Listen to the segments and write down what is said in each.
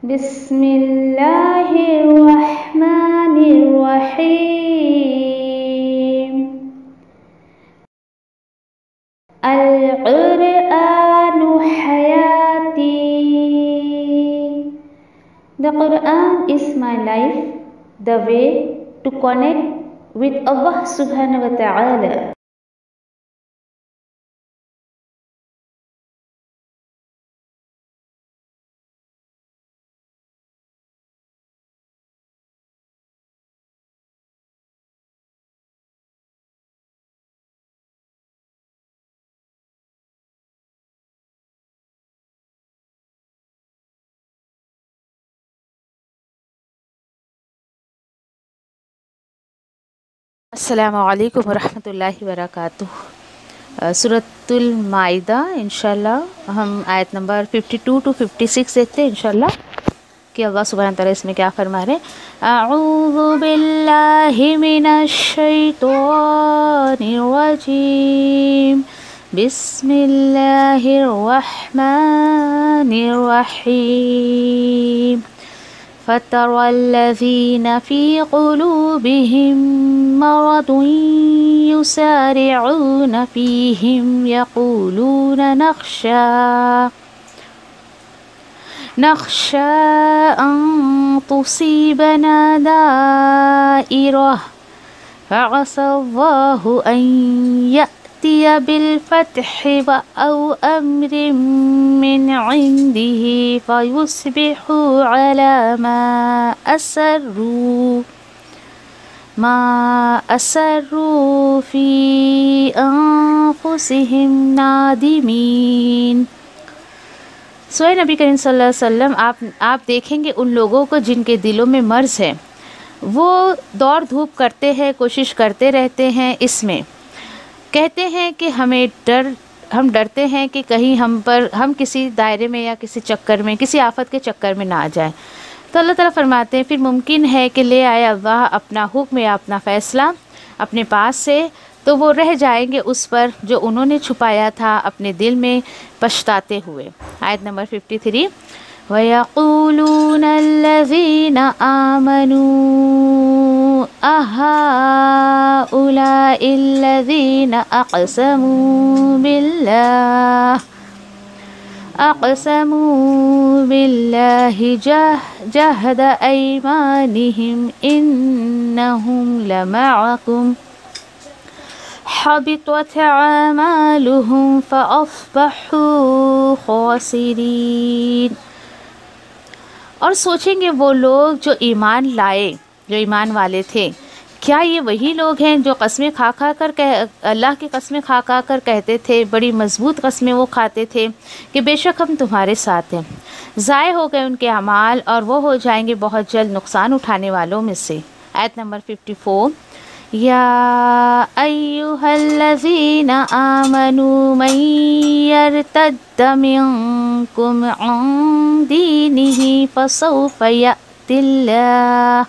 بسم اللہ الرحمن الرحیم القرآن حیاتی. The Quran is my life, the way to connect with Allah subhanahu wa ta'ala. السلام علیکم ورحمۃ اللہ وبرکاتہ. سورۃ المائدہ انشاءاللہ ہم آیت نمبر 52 to 56 دیکھتے ہیں انشاءاللہ کہ اللہ سبحانہ تعالیٰ اس میں کیا فرما رہے ہیں. اعوذ باللہ من الشیطان الرجیم بسم اللہ الرحمن الرحیم. فَتَرَى الَّذِينَ فِي قُلُوبِهِم مَّرَضٌ يُسَارِعُونَ فِيهِمْ يَقُولُونَ نَخْشَىٰ أَن تُصِيبَنَا دَائِرَةٌ فَعَسَى اللَّهُ أَن يَأْتِيَ بِالْفَتْحِ أَوْ أَمْرٍ مِّنْ عِندِهِ فَيُصْبِحُوا عَلَى ما أسروا في أنفسهم نادمين. سوئے نبی کریم صلی اللہ علیہ وسلم آپ دیکھیں گے ان لوگوں کو جن کے دلوں میں مرض ہے، وہ دوڑ دھوپ کرتے ہیں، کوشش کرتے رہتے ہیں، اس میں کہتے ہیں کہ ہم ڈرتے ہیں کہ کہیں ہم کسی دائرے میں یا کسی چکر میں، کسی آفت کے چکر میں نہ آ جائیں. تو اللہ تعالیٰ فرماتے ہیں پھر ممکن ہے کہ لے آئے اللہ اپنا حکم یا اپنا فیصلہ اپنے پاس سے، تو وہ رہ جائیں گے اس پر جو انہوں نے چھپایا تھا اپنے دل میں پچھتاتے ہوئے. آیت نمبر 53. وَيَقُولُونَ الَّذِينَ آمَنُوا أَهَٰؤُلَاءِ الَّذِينَ أَقْسَمُوا بِاللَّهِ جَهْدَ أَيْمَانِهِمْ إِنَّهُمْ لَمَعَكُمْ حَبِطَتْ أَعْمَالُهُمْ فَأَصْبَحُوا خَاسِرِينَ. اور سوچیں گے وہ لوگ جو ایمان لائے، جو ایمان والے تھے، کیا یہ وہی لوگ ہیں جو قسمیں کھا کر اللہ کی قسمیں کھا کر کہتے تھے، بڑی مضبوط قسمیں وہ کھاتے تھے کہ بے شک ہم تمہارے ساتھ ہیں. ضائع ہو گئے ان کے اعمال اور وہ ہو جائیں گے بہت جلد نقصان اٹھانے والوں میں سے. آیت نمبر 54. یا ایھا الذین آمنوا من یرتد منکم عن دینہ فسوف یأتی اللہ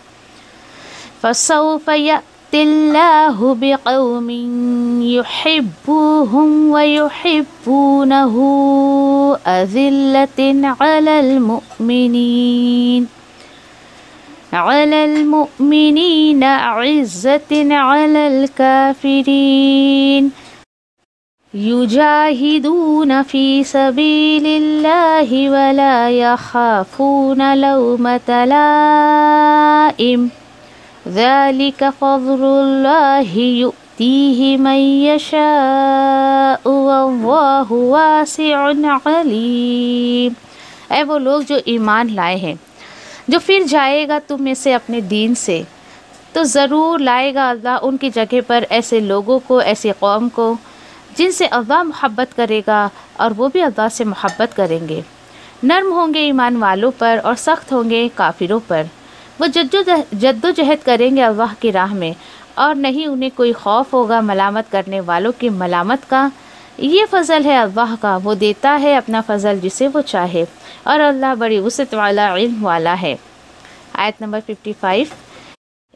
بقوم یحبوہم ویحبونہ اذلۃ علی المؤمنین عزۃ علی الکافرین یجاہدون فی سبیل اللہ ولا یخافون لومۃ لائم ذلک فضل اللہ یؤتیہ من یشاء واللہ واسع علیم. اے وہ لوگ جو ایمان لائے ہیں، جو پھر جائے گا تم میں سے اپنے دین سے، تو ضرور لائے گا اللہ ان کی جگہ پر ایسے لوگوں کو، ایسی قوم کو جن سے اللہ محبت کرے گا اور وہ بھی اللہ سے محبت کریں گے. نرم ہوں گے ایمان والوں پر اور سخت ہوں گے کافروں پر. وہ جد و جہد کریں گے اللہ کی راہ میں اور نہیں انہیں کوئی خوف ہوگا ملامت کرنے والوں کی ملامت کا. یہ فضل ہے اللہ کا، وہ دیتا ہے اپنا فضل جسے وہ چاہے، اور اللہ بڑی وسعت والا علم والا ہے. آیت نمبر 55.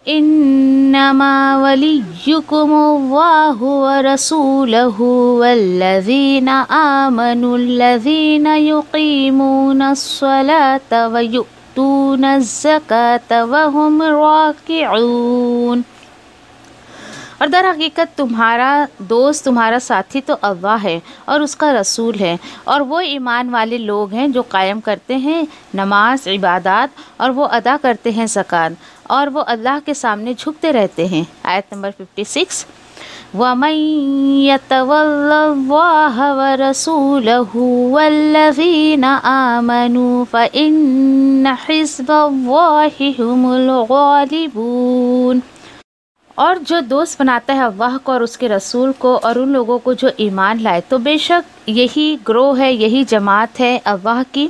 انما ولیکم اللہ ورسولہ والذین آمنوا الذین یقیمون الصلاة وَيُؤْتُونَ الزَّكَاةَ وَهُمْ رَاكِعُونَ۔ اور در حقیقت تمہارا دوست، تمہارا ساتھی تو اللہ ہے اور اس کا رسول ہے، اور وہ ایمان والے لوگ ہیں جو قائم کرتے ہیں نماز، عبادات، اور وہ ادا کرتے ہیں زکوٰۃ، اور وہ اللہ کے سامنے جھکتے رہتے ہیں۔ آیت نمبر 56، وَمَن يَتَوَلَّ اللَّهَ وَرَسُولَهُ وَالَّذِينَ آمَنُوا فَإِنَّ حِزْبَ اللَّهِ هُمُ الْغَالِبُونَ۔ اور جو دوست بناتا ہے اللہ کو اور اس کے رسول کو اور ان لوگوں کو جو ایمان لائے، تو بے شک یہی گروہ ہے، یہی جماعت ہے اللہ کی،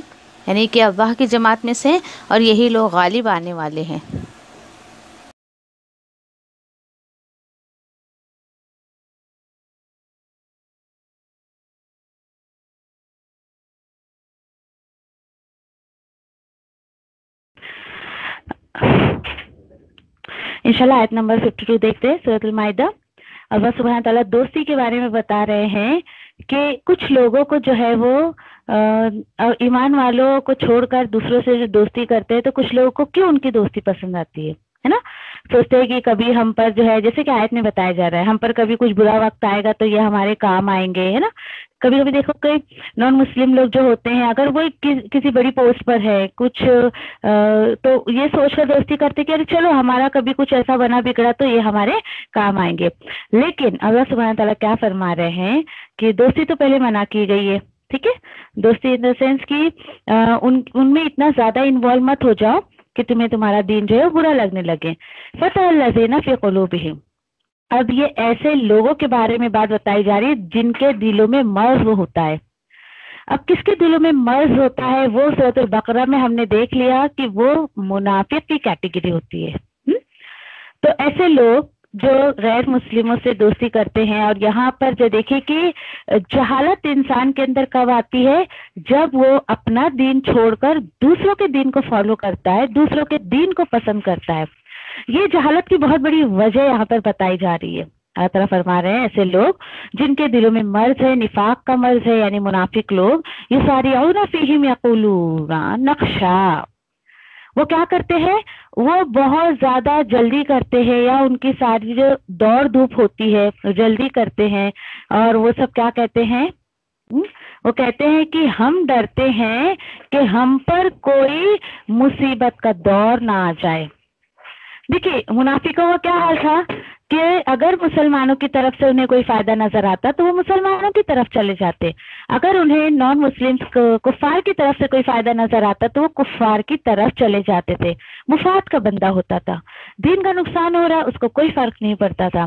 یعنی کہ اللہ کی جماعت میں سے، اور یہی لوگ غالب آنے والے ہیں۔ انشاءاللہ آیت نمبر 52 دیکھتے ہیں، سورۃ المائدہ۔ اللہ سبحانہ تعالیٰ دوستی کے بارے میں بتا رہے ہیں کہ کچھ لوگوں کو جو ہے وہ ایمان والوں کو چھوڑ کر دوسروں سے جو دوستی کرتے ہیں، تو کچھ لوگوں کو کیوں ان کی دوستی پسند آتی ہے نا؟ سوچتے ہیں کہ کبھی ہم پر جو ہے، جیسے کہ آیت میں بتایا جا رہا ہے، ہم پر کبھی کچھ برا وقت آئے گا تو یہ ہمارے کام آئیں گے، ہے نا؟ کبھی کبھی دیکھو کہ نان مسلم لوگ جو ہوتے ہیں، اگر وہ کسی بڑی پوسٹ پر ہے کچھ، تو یہ سوچ کر دوستی کرتے کہ ارے چلو ہمارا کبھی کچھ ایسا بنا بگڑا تو یہ ہمارے کام آئیں گے۔ لیکن اللہ سبحانہ تعالیٰ کیا فرما رہے ہیں کہ دوستی تو پہلے منع کی گئی ہے، ٹھیک ہے؟ دوستی ان دا سینس کی ان میں اتنا زیادہ انوالو مت ہو جاؤ کہ تمہیں تمہارا دین جو ہے برا لگنے لگے۔ فَتَوَلَّ الَّذِينَ فِي قُلُوبِهِمْ، اب یہ ایسے لوگوں کے بارے میں بات بتائی جا رہی ہے جن کے دلوں میں مرض ہوتا ہے۔ اب کس کے دلوں میں مرض ہوتا ہے، وہ سورۃ البقرہ میں ہم نے دیکھ لیا کہ وہ منافق کی کیٹیگری ہوتی ہے۔ تو ایسے لوگ جو غیر مسلموں سے دوستی کرتے ہیں، اور یہاں پر جو دیکھیں کہ جہالت انسان کے اندر کب آتی ہے، جب وہ اپنا دین چھوڑ کر دوسروں کے دین کو فالو کرتا ہے، دوسروں کے دین کو پسند کرتا ہے۔ یہ جہالت کی بہت بڑی وجہ یہاں پر بتائی جا رہی ہے۔ اللہ تعالیٰ فرما رہے ہیں ایسے لوگ جن کے دلوں میں مرض ہے، نفاق کا مرض ہے، یعنی منافق لوگ، یسارعون فیہم یقولون نخشا، وہ کیا کرتے ہیں، وہ بہت زیادہ جلدی کرتے ہیں، یا ان کی ساری جو دوڑ دھوپ ہوتی ہے جلدی کرتے ہیں، اور وہ سب کیا کہتے ہیں، وہ کہتے ہیں کہ ہم ڈرتے ہیں کہ ہم پر کوئی مصیبت کا دور نہ آ جائے۔ دیکھیے منافقوں کا کیا حال تھا کہ اگر مسلمانوں کی طرف سے انہیں کوئی فائدہ نظر آتا تو وہ مسلمانوں کی طرف چلے جاتے، اگر انہیں نان مسلم کفار کی طرف سے کوئی فائدہ نظر آتا تو وہ کفار کی طرف چلے جاتے تھے۔ مفاد کا بندہ ہوتا تھا، دین کا نقصان ہو رہا ہے اس کو کوئی فرق نہیں پڑتا تھا۔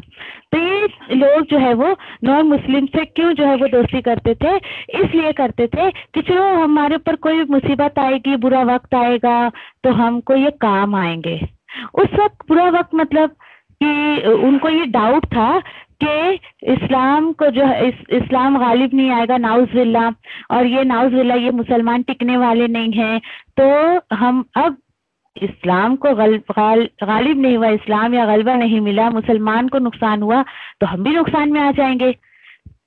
تو یہ لوگ جو ہے وہ نان مسلم سے کیوں جو ہے وہ دوستی کرتے تھے، اس لیے کرتے تھے کہ چلو ہمارے اوپر کوئی مصیبت آئے گی، برا وقت آئے گا تو ہم کو یہ کام آئیں گے۔ اس وقت برا وقت مطلب کہ ان کو یہ ڈاؤٹ تھا کہ اسلام کو جو ہے اسلام غالب نہیں آئے گا، نعوذ باللہ، اور یہ نعوذ باللہ یہ مسلمان ٹکنے والے نہیں ہیں، تو ہم اب اسلام کو غالب نہیں ہوا، اسلام یا غلبہ نہیں ملا، مسلمان کو نقصان ہوا تو ہم بھی نقصان میں آ جائیں گے،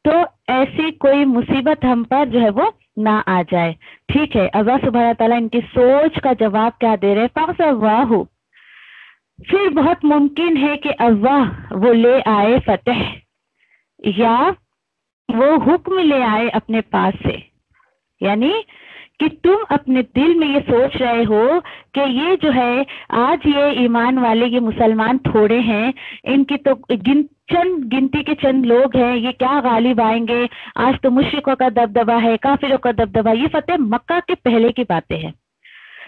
تو ایسی کوئی مصیبت ہم پر جو ہے وہ نہ آ جائے۔ ٹھیک ہے، اللہ سبحانہ تعالیٰ ان کی سوچ کا جواب کیا دے رہے، فَأَصَرَّهُ، پھر بہت ممکن ہے کہ اللہ وہ لے آئے فتح، یا وہ حکم لے آئے اپنے پاس سے، یعنی کہ تم اپنے دل میں یہ سوچ رہے ہو کہ یہ جو ہے آج یہ ایمان والے یہ مسلمان تھوڑے ہیں، ان کی تو گنتی کے چند لوگ ہیں، یہ کیا غالب آئیں گے، آج تو مشرکوں کا دبدبہ ہے، کافروں کا دبدبہ، یہ فتح مکہ کے پہلے کی باتیں ہیں۔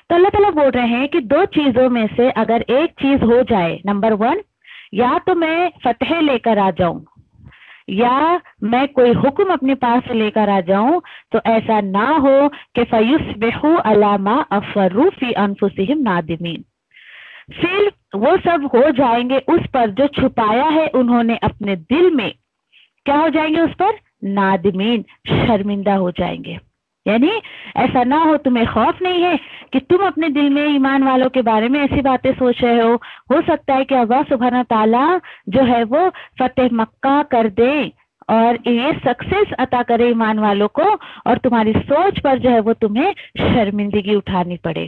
تو اللہ تعالیٰ بول رہے ہیں کہ دو چیزوں میں سے اگر ایک چیز ہو جائے، نمبر 1 یا تو میں فتح لے کر آ جاؤں یا میں کوئی حکم اپنے پاس لے کر آ جاؤں، تو ایسا نہ ہو کہ فَيُصْبِحُوا عَلَىٰ مَا أَصَرُّوا فِي أَنفُسِهِمْ نَادِمِينَ، پھر وہ سب ہو جائیں گے اس پر جو چھپایا ہے انہوں نے اپنے دل میں، کیا ہو جائیں گے اس پر، نادمین، شرمندہ ہو جائیں گے۔ یعنی ایسا نہ ہو، تمہیں خوف نہیں ہے کہ تم اپنے دل میں ایمان والوں کے بارے میں ایسی باتیں سوچ رہے ہو سکتا ہے کہ اللہ سبحانہ تعالیٰ جو ہے وہ فتح مکہ کر دے اور یہ سکسیس عطا کرے ایمان والوں کو، اور تمہاری سوچ پر جو ہے وہ تمہیں شرمندگی اٹھانی پڑے۔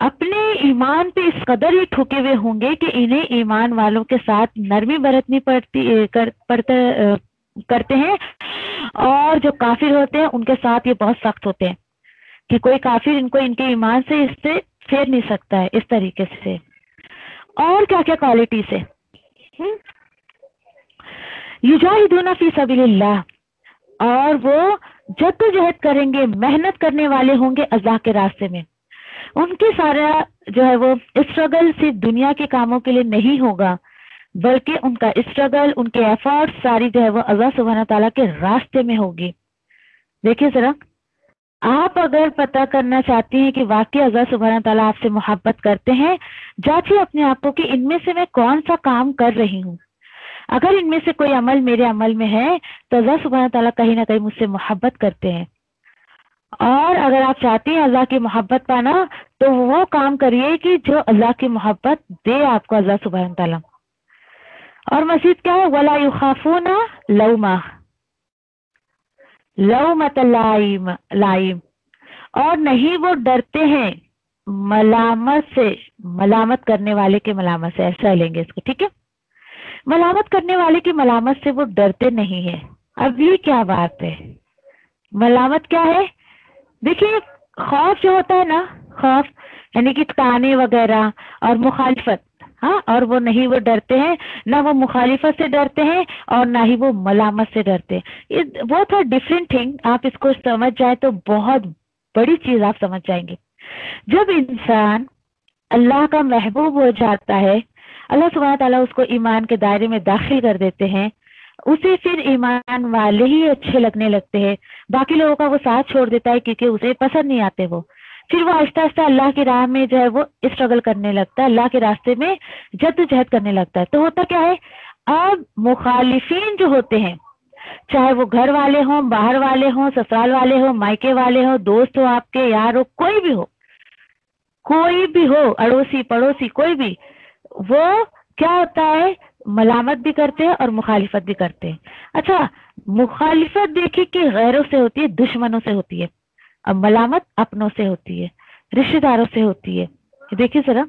اپنے ایمان پہ اس قدر ہی ٹھکے ہوئے ہوں گے کہ انہیں ایمان والوں کے ساتھ نرمی برتنی کرتے ہیں، اور جو کافر ہوتے ہیں ان کے ساتھ یہ بہت سخت ہوتے ہیں کہ کوئی کافر ان کو ان کے ایمان سے اس سے پھیر نہیں سکتا ہے اس طریقے سے۔ اور کیا کیا کوالٹی سے، یجاہدون فی سبیل اللہ، اور وہ جدوجہد کریں گے، محنت کرنے والے ہوں گے اللہ کے راستے میں۔ ان کی سارا جو ہے وہ اسٹرگل صرف دنیا کے کاموں کے لیے نہیں ہوگا، بلکہ ان کا اسٹرگل، ان کے ایفرٹس ساری جو ہے وہ اللہ سبحانہ تعالیٰ کے راستے میں ہوگی۔ دیکھیے ذرا، آپ اگر پتہ کرنا چاہتی ہیں کہ واقعی اللہ سبحانہ تعالیٰ آپ سے محبت کرتے ہیں، جانچیے اپنے آپ کو کہ ان میں سے میں کون سا کام کر رہی ہوں۔ اگر ان میں سے کوئی عمل میرے عمل میں ہے تو اللہ سبحانہ تعالیٰ کہیں نہ کہیں مجھ سے محبت کرتے ہیں۔ اور اگر آپ چاہتی ہیں اللہ کی محبت پانا تو وہ کام کریے کہ جو اللہ کی محبت دے آپ کو اللہ سبحانہ تعالیٰ۔ اور مزید کیا ہے، وَلَا يُخَافُونَ لَوْمَةَ لائم، اور نہیں وہ ڈرتے ہیں ملامت سے، ملامت کرنے والے کے ملامت سے، ایسا لیں گے اس کو، ٹھیک ہے، ملامت کرنے والے کی ملامت سے وہ ڈرتے نہیں ہیں۔ اب یہ کیا بات ہے، ملامت کیا ہے؟ دیکھیے خوف جو ہوتا ہے نا، خوف یعنی کہ تانے وغیرہ اور مخالفت، ہاں، اور وہ نہیں وہ ڈرتے ہیں، نہ وہ مخالفت سے ڈرتے ہیں اور نہ ہی وہ ملامت سے ڈرتے ہیں۔ وہ تھا ڈفرینٹ تھنگ، آپ اس کو سمجھ جائیں تو بہت بڑی چیز آپ سمجھ جائیں گے۔ جب انسان اللہ کا محبوب ہو جاتا ہے، اللہ سبحانہ تعالیٰ اس کو ایمان کے دائرے میں داخل کر دیتے ہیں، اسے پھر ایمان والے ہی اچھے لگنے لگتے ہیں، باقی لوگوں کا وہ ساتھ چھوڑ دیتا ہے کیونکہ اسے پسند نہیں آتے وہ، پھر وہ آہستہ آہستہ اللہ کی راہ میں جو ہے وہ اسٹرگل کرنے لگتا ہے، اللہ کے راستے میں جدوجہد کرنے لگتا ہے۔ تو ہوتا کیا ہے، اب مخالفین جو ہوتے ہیں، چاہے وہ گھر والے ہوں، باہر والے ہوں، سسرال والے ہوں، مائکے والے ہوں، دوست ہو آپ کے، یار ہو، کوئی بھی ہو، اڑوسی پڑوسی کوئی بھی، وہ کیا ہوتا ہے، ملامت بھی کرتے ہیں اور مخالفت بھی کرتے ہیں۔ اچھا، مخالفت دیکھیے کہ غیروں سے ہوتی ہے، دشمنوں سے ہوتی ہے، اور ملامت اپنوں سے ہوتی ہے، رشتہ داروں سے ہوتی ہے۔ دیکھیے ذرا،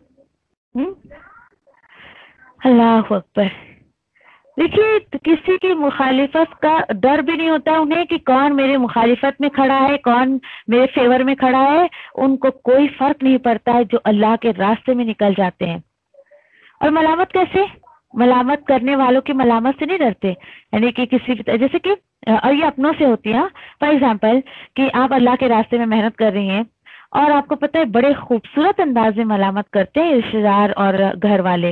اللہ اکبر، دیکھیے کسی کی مخالفت کا ڈر بھی نہیں ہوتا انہیں کہ کون میرے مخالفت میں کھڑا ہے، کون میرے فیور میں کھڑا ہے، ان کو کوئی فرق نہیں پڑتا ہے جو اللہ کے راستے میں نکل جاتے ہیں۔ اور ملامت کیسے، ملامت کرنے والوں کی ملامت سے نہیں ڈرتے، یعنی کہ کسی جیسے کہ، اور یہ اپنوں سے ہوتی ہے، فار ایگزامپل کہ آپ اللہ کے راستے میں محنت کر رہی ہیں اور آپ کو پتہ ہے بڑے خوبصورت انداز میں ملامت کرتے ہیں رشتے دار اور گھر والے،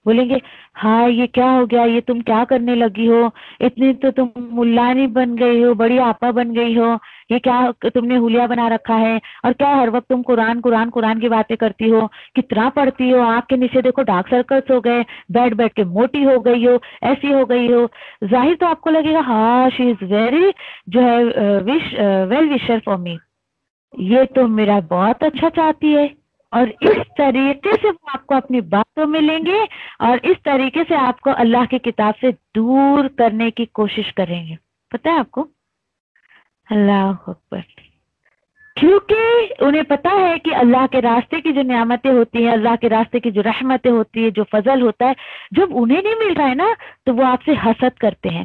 بولیں گے ہاں یہ کیا ہو گیا، یہ تم کیا کرنے لگی ہو، اتنی تو تم ملانی بن گئی ہو، بڑی آپا بن گئی ہو، یہ کیا تم نے حلیہ بنا رکھا ہے، اور کیا ہر وقت تم قرآن کی باتیں کرتی ہو، کتنا پڑھتی ہو، آنکھ کے نیچے دیکھو ڈارک سرکلس ہو گئے، بیٹھ کے موٹی ہو گئی ہو، ایسی ہو گئی ہو۔ ظاہر تو آپ کو لگے گا ہاں شی از ویری جو ہے ویل وشر فار می، یہ تو میرا بہت اچھا چاہتی ہے، اور اس طریقے سے وہ آپ کو اپنی باتوں میں لیں گے اور اس طریقے سے آپ کو اللہ کی کتاب سے دور کرنے کی کوشش کریں گے۔ پتہ ہے آپ کو، اللہ اکبر، کیونکہ انہیں پتا ہے کہ اللہ کے راستے کی جو نعمتیں ہوتی ہیں، اللہ کے راستے کی جو رحمتیں ہوتی ہیں، جو فضل ہوتا ہے، جب انہیں نہیں مل رہا ہے نا تو وہ آپ سے حسد کرتے ہیں،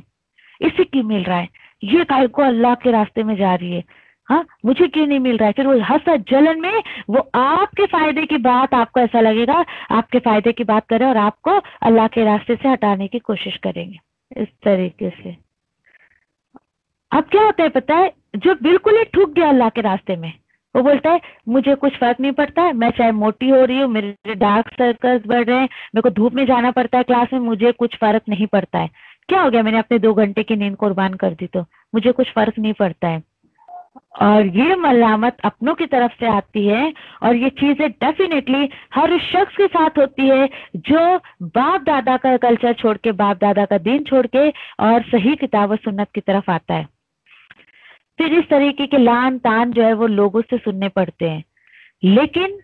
اسی کی مل رہا ہے، یہ کائے کو اللہ کے راستے میں جا رہی ہے، ہاں مجھے کیوں نہیں مل رہا ہے، پھر وہ حسد جلن میں وہ آپ کے فائدے کی بات، آپ کو ایسا لگے گا آپ کے فائدے کی بات کریں اور آپ کو اللہ کے راستے سے ہٹانے کی کوشش کریں گے اس طریقے سے۔ اب کیا ہوتا ہے پتہ ہے، جو بالکل ہی ٹھک گیا اللہ کے راستے میں، وہ بولتا ہے مجھے کچھ فرق نہیں پڑتا ہے، میں چاہے موٹی ہو رہی ہوں، میرے ڈارک سرکلز بڑھ رہے ہیں، میرے کو دھوپ میں جانا پڑتا ہے کلاس میں، مجھے کچھ فرق نہیں پڑتا ہے، کیا ہو گیا میں نے اپنے 2 گھنٹے کی نیند قربان کر دی تو مجھے کچھ فرق نہیں پڑتا ہے۔ اور یہ ملامت اپنوں کی طرف سے آتی ہے، اور یہ چیزیں ڈیفینیٹلی ہر اس شخص کے ساتھ ہوتی ہے جو باپ دادا کا کلچر چھوڑ کے، باپ دادا کا دین چھوڑ کے اور صحیح کتاب و سنت کی طرف آتا ہے۔ پھر اس طریقے کے لان تان جو ہے وہ لوگوں سے سننے پڑتے ہیں، لیکن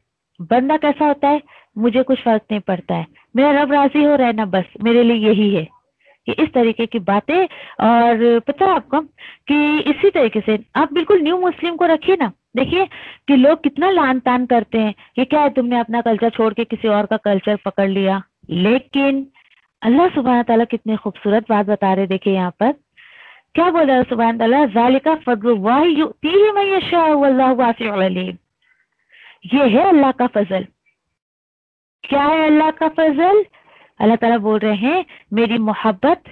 بندہ کیسا ہوتا ہے، مجھے کچھ فرق نہیں پڑتا ہے، میرا رب راضی ہو رہا ہے نا، بس میرے لیے یہی ہے، کہ اس طریقے کی باتیں۔ اور پتہ ہے آپ کو کہ اسی طریقے سے آپ بالکل نیو مسلم کو رکھیے نا، دیکھیے کہ لوگ کتنا لان تان کرتے ہیں، یہ کیا ہے تم نے اپنا کلچر چھوڑ کے کسی اور کا کلچر پکڑ لیا. لیکن اللہ سبحانہ تعالیٰ کتنی خوبصورت بات بتا رہے، دیکھیں یہاں پر کیا بول رہا ہے سبحانہ تعالیٰ، ذالک فضل اللہ یؤتیہ من یشاء واللہ واسع علیم. یہ ہے اللہ کا فضل. کیا ہے اللہ کا فضل؟ اللہ تعالیٰ بول رہے ہیں میری محبت،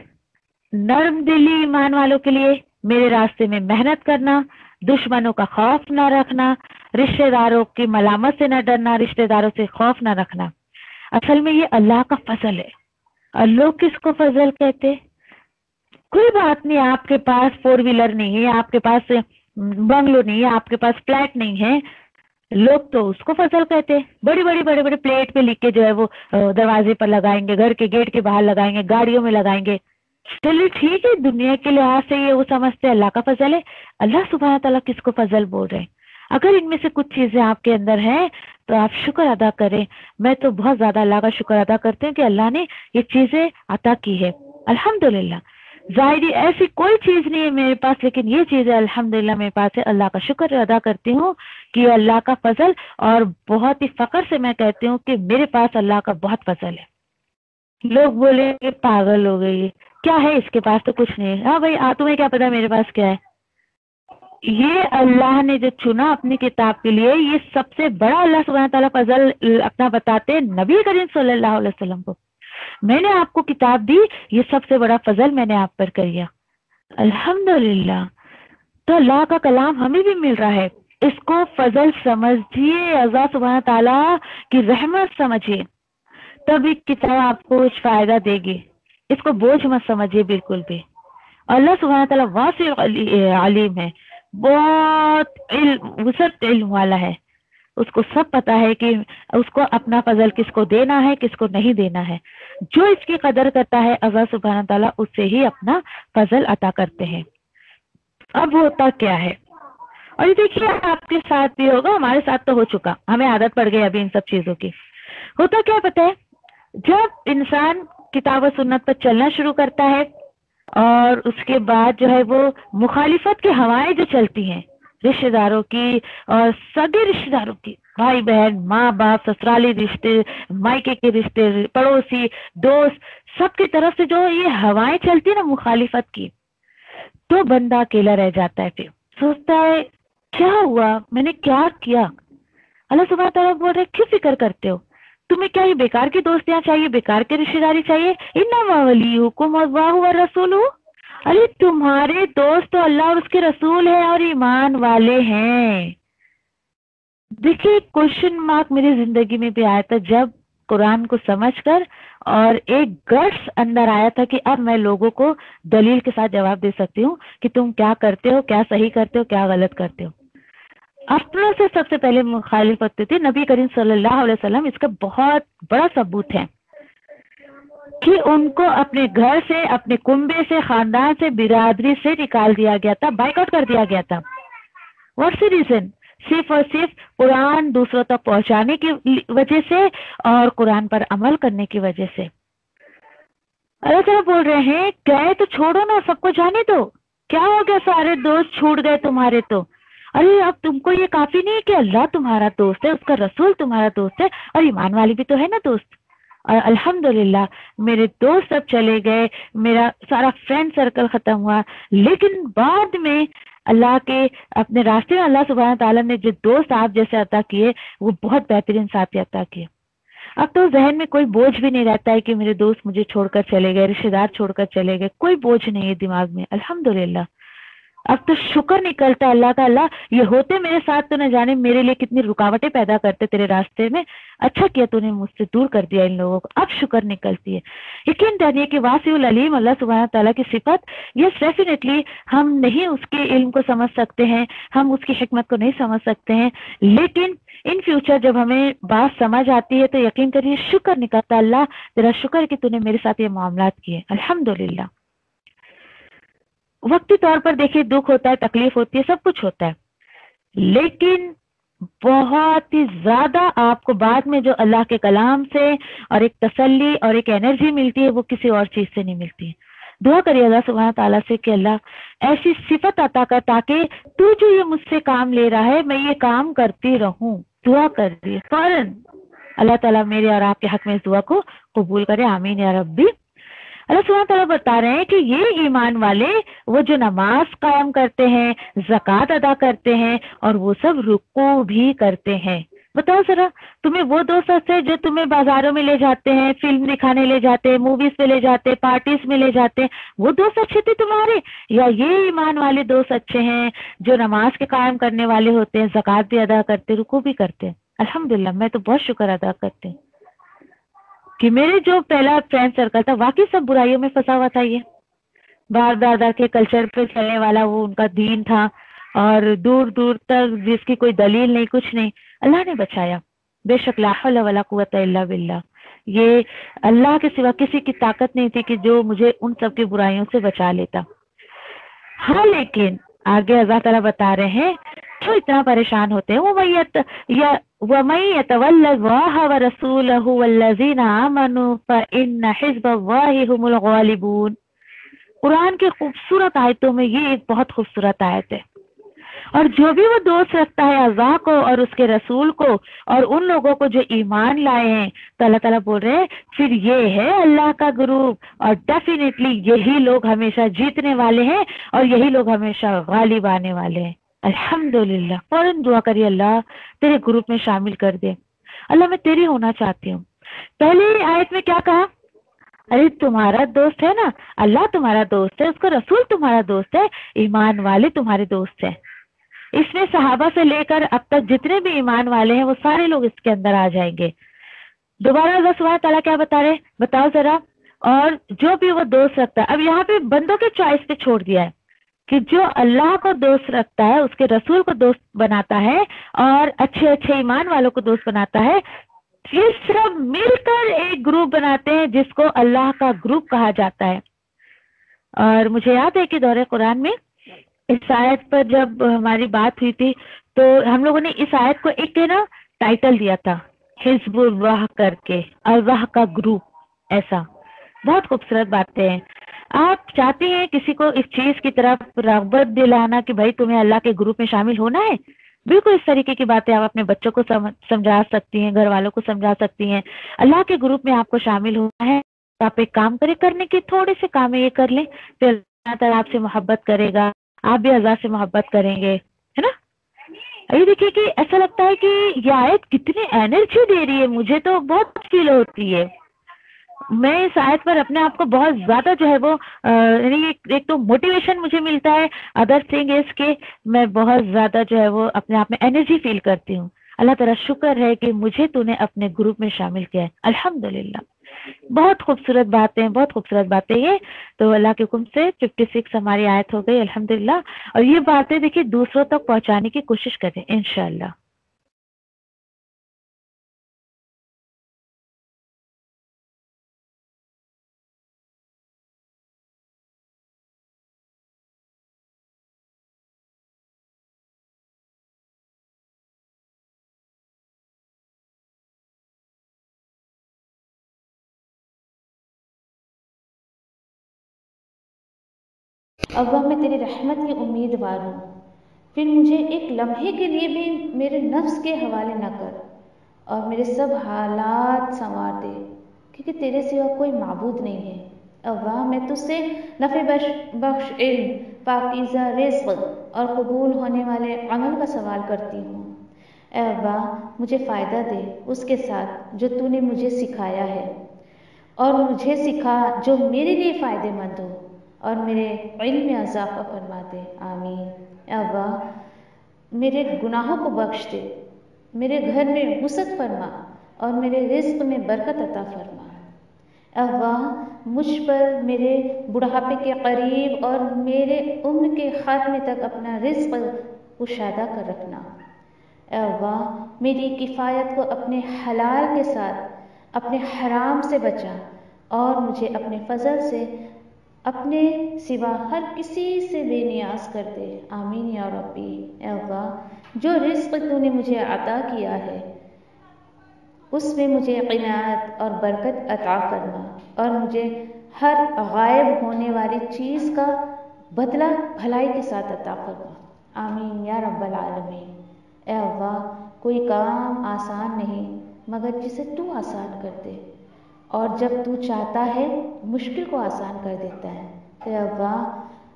نرم دلی ایمان والوں کے لیے، میرے راستے میں محنت کرنا، دشمنوں کا خوف نہ رکھنا، رشتہ داروں کی ملامت سے نہ ڈرنا، رشتہ داروں سے خوف نہ رکھنا. اصل میں یہ اللہ کا فضل ہے. اور لوگ کس کو فضل کہتے؟ کوئی بات نہیں، آپ کے پاس 4 ویلر نہیں ہے، آپ کے پاس بنگلو نہیں ہے، آپ کے پاس فلیٹ نہیں ہے، لوگ تو اس کو فضل کہتے. بڑی بڑے پلیٹ پہ لکھ کے جو ہے وہ دروازے پر لگائیں گے، گھر کے گیٹ کے باہر لگائیں گے، گاڑیوں میں لگائیں گے. چلیے ٹھیک ہے، دنیا کے لحاظ سے یہ وہ سمجھتے اللہ کا فضل ہے. اللہ سبحانہ تعالیٰ کس کو فضل بول رہے ہیں؟ اگر ان میں سے کچھ چیزیں آپ کے اندر ہیں تو آپ شکر ادا کریں. میں تو بہت زیادہ اللہ کا شکر ادا کرتی ہوں کہ اللہ نے یہ چیزیں عطا کی ہے. الحمدللہ. ظاہری ایسی کوئی چیز نہیں ہے میرے پاس، لیکن یہ چیزیں الحمدللہ میرے پاس ہے. اللہ کا شکر ادا کرتی ہوں کہ یہ اللہ کا فضل، اور بہت ہی فخر سے میں کہتی ہوں کہ میرے پاس اللہ کا بہت فضل ہے. لوگ بولے کہ پاگل ہو گئی، کیا ہے اس کے پاس تو کچھ نہیں ہے. ہاں بھائی، تمہیں کیا پتا میرے پاس کیا ہے؟ یہ اللہ نے جو چنا اپنی کتاب کے لیے، یہ سب سے بڑا اللہ سبحانہ تعالیٰ فضل اپنا بتاتے نبی کریم صلی اللہ علیہ وسلم کو. میں نے آپ کو کتاب دی، یہ سب سے بڑا فضل میں نے آپ پر کیا. الحمدللہ. تو اللہ کا کلام ہمیں بھی مل رہا ہے، اس کو فضل سمجھیے، اللہ سبحانہ تعالیٰ کی رحمت سمجھیے، تب ایک کتاب آپ کو کچھ فائدہ دے گی. اس کو بوجھ مت سمجھیے بالکل بھی. اللہ سبحانہ تعالیٰ واسع علیم ہے، بہت وسعت علم والا ہے. اس کو سب پتا ہے کہ اس کو اپنا فضل کس کو دینا ہے، کس کو نہیں دینا ہے. جو اس کی قدر کرتا ہے اللہ سبحانہ تعالیٰ اس سے ہی اپنا فضل عطا کرتے ہیں. اب ہوتا کیا ہے، اور یہ دیکھیے آپ کے ساتھ بھی ہوگا، ہمارے ساتھ تو ہو چکا، ہمیں عادت پڑ گئی ابھی ان سب چیزوں کی. ہوتا کیا پتہ ہے، جب انسان کتاب و سنت پر چلنا شروع کرتا ہے اور اس کے بعد جو ہے وہ مخالفت کی ہوائیں جو چلتی ہیں رشتہ داروں کی اور سگے رشتہ داروں کی، بھائی بہن، ماں باپ، سسرالی رشتے، مائکے کے رشتے، پڑوسی، دوست، سب کی طرف سے جو یہ ہوائیں چلتی ہیں نا مخالفت کی، تو بندہ اکیلا رہ جاتا ہے. پھر سوچتا ہے کیا ہوا، میں نے کیا کیا؟ اللہ سبحانہ تعالیٰ بول رہے کیوں فکر کرتے ہو؟ تمہیں کیا یہ بیکار کی دوستیاں چاہیے، بیکار کی رشتہ داری چاہیے؟ انما ولیکم اللہ والرسول. ارے تمہارے دوست تو اللہ اور اس کے رسول ہے اور ایمان والے ہیں. دیکھیے کوشچن مارک میری زندگی میں بھی آیا تھا جب قرآن کو سمجھ کر اور ایک گٹس اندر آیا تھا کہ اب میں لوگوں کو دلیل کے ساتھ جواب دے سکتی ہوں کہ تم کیا کرتے ہو، کیا صحیح کرتے ہو، کیا غلط کرتے ہو. اپنوں سے سب سے پہلے مخالف ہوتے تھے. نبی کریم صلی اللہ علیہ وسلم اس کا بہت بڑا ثبوت ہے کہ ان کو اپنے گھر سے، اپنے کنبے سے، خاندان سے، برادری سے نکال دیا گیا تھا، بائیک آؤٹ کر دیا گیا تھا. What's reason? صرف اور صرف قرآن دوسروں تک پہنچانے کی وجہ سے اور قرآن پر عمل کرنے کی وجہ سے. اللہ تعالیٰ بول رہے ہیں گئے تو چھوڑو نا، سب کو جانے دو. کیا ہو گیا، سارے دوست چھوٹ گئے تمہارے تو؟ ارے اب تم کو یہ کافی نہیں ہے کہ اللہ تمہارا دوست ہے، اس کا رسول تمہارا دوست ہے، اور ایمان والی بھی تو ہے نا دوست. اور الحمدللہ میرے دوست سب چلے گئے، میرا سارا فرینڈ سرکل ختم ہوا، لیکن بعد میں اللہ کے اپنے راستے میں اللہ سبحانہ تعالیٰ نے جو دوست آپ جیسے عطا کیے وہ بہت بہترین ساتھی عطا کیے. اب تو ذہن میں کوئی بوجھ بھی نہیں رہتا ہے کہ میرے دوست مجھے چھوڑ کر چلے گئے، رشتے دار چھوڑ کر چلے گئے، کوئی بوجھ نہیں ہے دماغ میں. الحمدللہ اب تو شکر نکلتا ہے اللہ کا، اللہ یہ ہوتے میرے ساتھ تو نہ جانے میرے لیے کتنی رکاوٹیں پیدا کرتے تیرے راستے میں، اچھا کیا تو نے مجھ سے دور کر دیا ان لوگوں کو. اب شکر نکلتی ہے. یقین جانیے کہ واسع العلیم اللہ سبحانہ تعالیٰ کی صفت، یس ڈیفینیٹلی ہم نہیں اس کے علم کو سمجھ سکتے ہیں، ہم اس کی حکمت کو نہیں سمجھ سکتے ہیں، لیکن ان فیوچر جب ہمیں بات سمجھ آتی ہے تو یقین کریے شکر نکلتا، اللہ تیرا شکر کہ تو نے میرے ساتھ یہ معاملات کیے. الحمدللہ. وقتی طور پر دیکھیے دکھ ہوتا ہے، تکلیف ہوتی ہے، سب کچھ ہوتا ہے، لیکن بہت ہی زیادہ آپ کو بعد میں جو اللہ کے کلام سے اور ایک تسلی اور ایک انرجی ملتی ہے وہ کسی اور چیز سے نہیں ملتی ہے. دعا کریے اللہ سبحانہ تعالیٰ سے کہ اللہ ایسی صفت عطا کر تاکہ تو جو یہ مجھ سے کام لے رہا ہے میں یہ کام کرتی رہوں. دعا کر دی فوراً. اللہ تعالیٰ میرے اور آپ کے حق میں اس دعا کو قبول کرے. آمین یا ربی. اللہ سبحانہ تعالیٰ بتا رہے ہیں کہ یہ ایمان والے وہ جو نماز قائم کرتے ہیں، زکوٰۃ ادا کرتے ہیں اور وہ سب رکوع بھی کرتے ہیں. بتاؤ ذرا، تمہیں وہ دوست اچھے جو تمہیں بازاروں میں لے جاتے ہیں، فلم دکھانے لے جاتے ہیں، موویز پہ لے جاتے ہیں، پارٹیز میں لے جاتے ہیں، وہ دوست اچھے تھے تمہارے، یا یہ ایمان والے دوست اچھے ہیں جو نماز کے قائم کرنے والے ہوتے ہیں، زکوٰۃ بھی ادا کرتے، رکوع بھی کرتے ہیں؟ الحمدللہ میں تو بہت شکر ادا کرتے ہیں کہ میرے جو پہلا فرینڈ سرکل تھا واقعی سب برائیوں میں پھنسا ہوا تھا. یہ باپ دادا کے کلچر پہ چلنے والا وہ ان کا دین تھا، اور دور دور تک جس کی کوئی دلیل نہیں، کچھ نہیں. اللہ نے بچایا. بے شک لا حول ولا قوت الا باللہ، یہ اللہ کے سوا کسی کی طاقت نہیں تھی کہ جو مجھے ان سب کی برائیوں سے بچا لیتا. ہاں لیکن آگے اللہ تعالیٰ بتا رہے ہیں جو اتنا پریشان ہوتے ہیں وَمَن يَتَوَلَّ اللَّهَ وَرَسُولَهُ وَالَّذِينَ آمَنُوا فَإِنَّ حِزْبَ اللَّهِ هُمُ الْغَالِبُونَ. قرآن کی خوبصورت آیتوں میں یہ ایک بہت خوبصورت آیت ہے. اور جو بھی وہ دوست رکھتا ہے اللہ کو اور اس کے رسول کو اور ان لوگوں کو جو ایمان لائے ہیں، تو اللہ تعالیٰ بول رہے ہیں پھر یہ ہے اللہ کا گروپ، اور ڈیفینیٹلی یہی لوگ ہمیشہ جیتنے والے ہیں اور یہی لوگ ہمیشہ غالب آنے والے ہیں. الحمدللہ. فوراً دعا کریے اللہ تیرے گروپ میں شامل کر دے. اللہ میں تیری ہونا چاہتی ہوں. پہلی آیت میں کیا کہا؟ ارے تمہارا دوست ہے نا، اللہ تمہارا دوست ہے، اس کا رسول تمہارا دوست ہے، ایمان والے تمہارے دوست ہیں. اس میں صحابہ سے لے کر اب تک جتنے بھی ایمان والے ہیں وہ سارے لوگ اس کے اندر آ جائیں گے. دوبارہ اللہ سبحانہ تعالیٰ کیا بتا رہے؟ بتاؤ ذرا. اور جو بھی وہ دوست رکھتا ہے، اب یہاں پہ بندوں کے چوائس پہ چھوڑ دیا ہے کہ جو اللہ کو دوست رکھتا ہے، اس کے رسول کو دوست بناتا ہے اور اچھے اچھے ایمان والوں کو دوست بناتا ہے، یہ سب مل کر ایک گروپ بناتے ہیں جس کو اللہ کا گروپ کہا جاتا ہے. اور مجھے یاد ہے کہ دورہ قرآن میں اس آیت پر جب ہماری بات ہوئی تھی تو ہم لوگوں نے اس آیت کو ایک ٹائٹل دیا تھا، حزب اللہ کر کے، اللہ کا گروپ. ایسا بہت خوبصورت باتیں ہیں. آپ چاہتے ہیں کسی کو اس چیز کی طرف رغبت دلانا کہ بھائی تمہیں اللہ کے گروپ میں شامل ہونا ہے، بالکل اس طریقے کی باتیں آپ اپنے بچوں کو سمجھا سکتی ہیں، گھر والوں کو سمجھا سکتی ہیں. اللہ کے گروپ میں آپ کو شامل ہونا ہے تو آپ ایک کام کرنے کے تھوڑے سے کام یہ کر لیں، پھر اللہ تعالیٰ آپ سے محبت کرے گا، آپ بھی اللہ سے محبت کریں گے، ہے نا. یہ دیکھیے کہ ایسا لگتا ہے کہ یہ آیت کتنی انرجی دے رہی ہے، مجھے تو بہت فیل ہوتی ہے. میں اس آیت پر اپنے آپ کو بہت زیادہ جو ہے وہ ایک تو موٹیویشن مجھے ملتا ہے، ادر تھنگ اس کے میں بہت زیادہ جو ہے وہ اپنے آپ میں انرجی فیل کرتی ہوں. اللہ تعالیٰ شکر ہے کہ مجھے تو نے اپنے گروپ میں شامل کیا ہے. الحمدللہ. بہت خوبصورت باتیں، بہت خوبصورت باتیں. یہ تو اللہ کے حکم سے 56 ہماری آیت ہو گئی الحمدللہ. اور یہ باتیں دیکھیے دوسروں تک پہنچانے کی کوشش کریں انشاءاللہ. ابا میں تیری رحمت کی امیدوار ہوں، پھر مجھے ایک لمحے کے لیے بھی میرے نفس کے حوالے نہ کر اور میرے سب حالات سنوار دے، کیونکہ تیرے سوا کوئی معبود نہیں ہے. ابا میں تجھ سے نفع بخش علم، پاکیزہ رزق اور قبول ہونے والے عمل کا سوال کرتی ہوں. اے ابا مجھے فائدہ دے اس کے ساتھ جو تو نے مجھے سکھایا ہے، اور مجھے سکھا جو میرے لیے فائدہ مند ہو، اور میرے علم میں اضافہ فرما دے. آمین. اے ابا میرے گناہوں کو بخش دے، میرے گھر میں وسعت فرما اور میرے رزق میں برکت عطا فرما. اے ابا مجھ پر میرے بڑھاپے کے قریب اور میرے عمر کے خاتمے تک اپنا رزق کشادہ کر رکھنا. اے ابا میری کفایت کو اپنے حلال کے ساتھ اپنے حرام سے بچا اور مجھے اپنے فضل سے اپنے سوا ہر کسی سے بے نیاز کر دے. آمین یا ربی. اے ابا جو رزق تو نے مجھے عطا کیا ہے اس میں مجھے عنایت اور برکت عطا فرما، اور مجھے ہر غائب ہونے والی چیز کا بدلہ بھلائی کے ساتھ عطا فرما، آمین یا رب العالمین۔ اے اللہ، کوئی کام آسان نہیں مگر جسے تو آسان کر دے، اور جب تو چاہتا ہے مشکل کو آسان کر دیتا ہے۔ اے اللہ،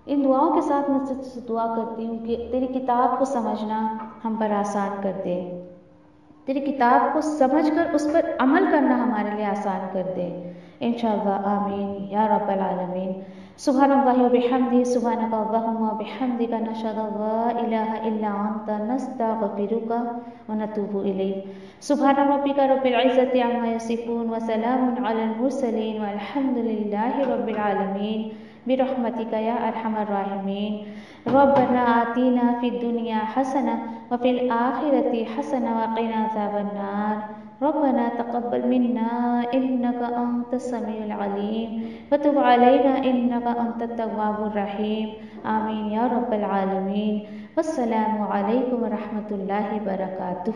ان دعاؤں کے ساتھ میں تجھ سے دعا کرتی ہوں کہ تیری کتاب کو سمجھنا ہم پر آسان کر دے، تیری کتاب کو سمجھ کر اس پر عمل کرنا ہمارے لیے آسان کر دے، انشاءاللہ، آمین یا رب العالمین۔ سبحان اللہ و بحمدہ، سبحانک اللہم و بحمدک، نشہد ان لا الہ الا انت، نستغفرک و نتوب الیک۔ سبحان ربک رب العزۃ عما یصفون وسلام علی المرسلین والحمد للہ رب العالمین، برحمتک یا ارحم الراحمین۔ ربنا آتنا فی الدنیا حسنہ وفی الآخرۃ حسنہ وقنا عذاب النار۔ ربنا تقبل منا انک انت السمیع العلیم وتب علینا انک انت التواب الرحیم، آمین یا رب العالمین۔ والسلام علیکم ورحمۃ اللہ وبرکاتہ۔